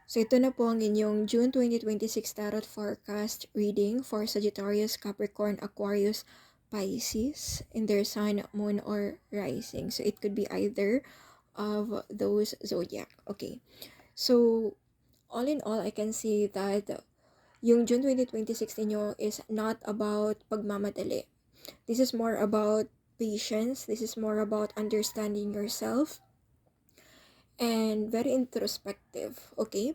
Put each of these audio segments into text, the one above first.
So ito na po ang inyong June 2026 Tarot Forecast reading for Sagittarius, Capricorn, Aquarius, Pisces in their sun, moon, or rising. So it could be either of those zodiac. Okay. So all in all, I can see that yung June 2026 ninyo is not about pagmamadali. This is more about patience. This is more about understanding yourself and very introspective. Okay.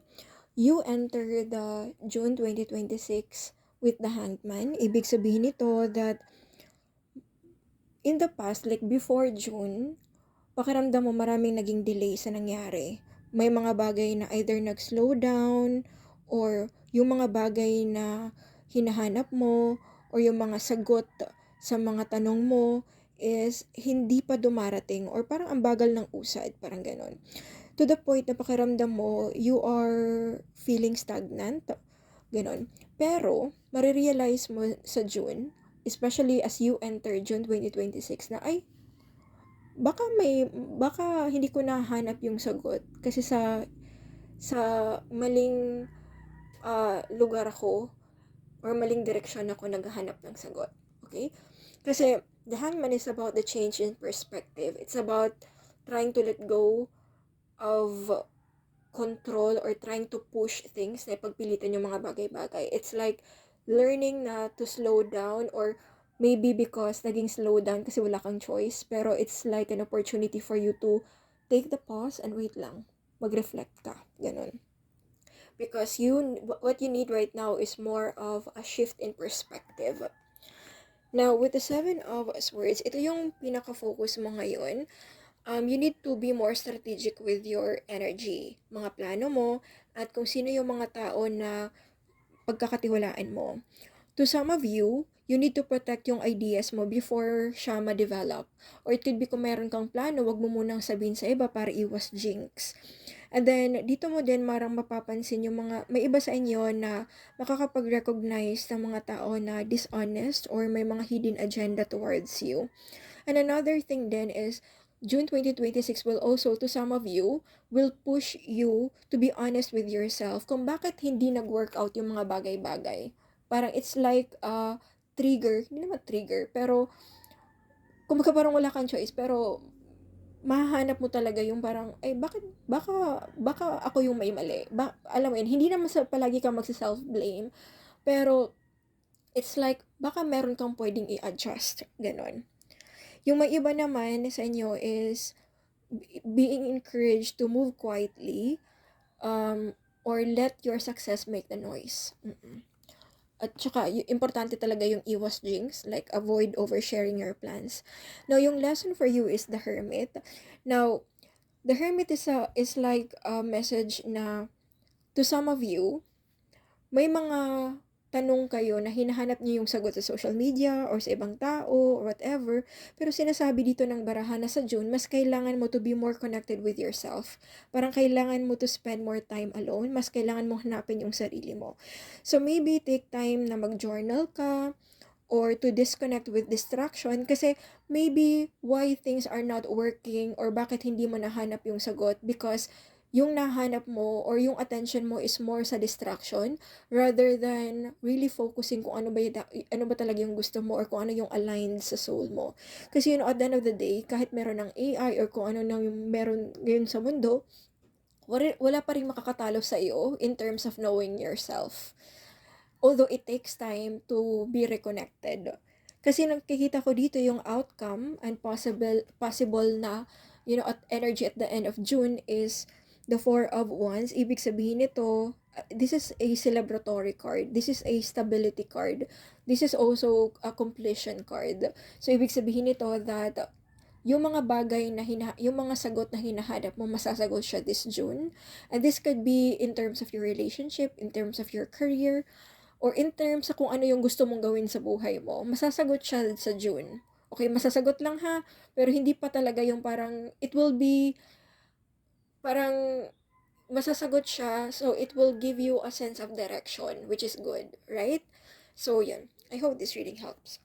You enter the June 2026 with the Hangman. Ibig sabihin nito that in the past, like before June, pakiramdam mo maraming naging delay sa nangyari. May mga bagay na either nag-slow down or yung mga bagay na hinahanap mo or yung mga sagot sa mga tanong mo is hindi pa dumarating or parang ang bagal ng usad, parang ganon. To the point na pakiramdam mo, you are feeling stagnant, ganon. Pero, marirealize mo sa June, especially as you enter June 2026 na, ay, baka hindi ko nahanap yung sagot kasi sa maling lugar ako or maling direksyon ako naghahanap ng sagot. Okay? Kasi, the hangman is about the change in perspective. It's about trying to let go of control or trying to push things na ipagpilitan yung mga bagay-bagay. It's like learning na to slow down or maybe because naging slow down kasi wala kang choice, pero it's like an opportunity for you to take the pause and wait lang. Mag-reflect ka. Ganun. Because what you need right now is more of a shift in perspective. Now, with the Seven of Swords, ito yung pinaka-focus mo ngayon. You need to be more strategic with your energy, mga plano mo, at kung sino yung mga tao na pagkakatiwalaan mo. To some of you, you need to protect yung ideas mo before siya ma-develop. Or it could be kung meron kang plano, wag mo munang sabihin sa iba para iwas jinx. And then, dito mo din marang mapapansin yung may iba sa inyo na makakapag-recognize ng mga tao na dishonest or may mga hidden agenda towards you. And another thing then is, June 2026 will also, to some of you, will push you to be honest with yourself kung bakit hindi nag-workout yung mga bagay-bagay. Parang it's like trigger, hindi naman trigger, pero kumbaga parang wala kang choice, pero mahahanap mo talaga yung parang, ay, baka ako yung may mali. Alam mo yun, hindi naman sa palagi kang magsa-self-blame, pero it's like, baka meron kang pwedeng i-adjust, ganon. Yung may iba naman sa inyo is being encouraged to move quietly, or let your success make the noise. At saka, importante talaga yung iwas jinx, like avoid oversharing your plans. Now, yung lesson for you is the Hermit. Now, the Hermit is like a message na to some of you, may mga tanong kayo na hinahanap niyo yung sagot sa social media or sa ibang tao or whatever, pero sinasabi dito ng barahan na sa June, mas kailangan mo to be more connected with yourself. Parang kailangan mo to spend more time alone, mas kailangan mo hanapin yung sarili mo. So maybe take time na mag-journal ka, or to disconnect with distraction kasi maybe why things are not working or bakit hindi mo nahanap yung sagot because yung nahanap mo or yung attention mo is more sa distraction rather than really focusing kung ano ba talaga yung gusto mo or kung ano yung aligned sa soul mo. Kasi at the end of the day, kahit meron ng AI or kung ano na yung meron ngayon sa mundo, wala pa rin makakatalo sa iyo in terms of knowing yourself. Although it takes time to be reconnected. Kasi nakikita ko dito yung outcome and possible na, at energy at the end of June is the Four of Wands. Ibig sabihin nito, this is a celebratory card. This is a stability card. This is also a completion card. So, ibig sabihin nito that yung mga bagay na yung mga sagot na hinahanap mo, masasagot siya this June. And this could be in terms of your relationship, in terms of your career, or in terms sa kung ano yung gusto mong gawin sa buhay mo. Masasagot siya sa June. Okay, masasagot lang ha, pero hindi pa talaga yung parang, it will be, parang, masasagot siya, so it will give you a sense of direction, which is good, right? So, yun. I hope this reading helps.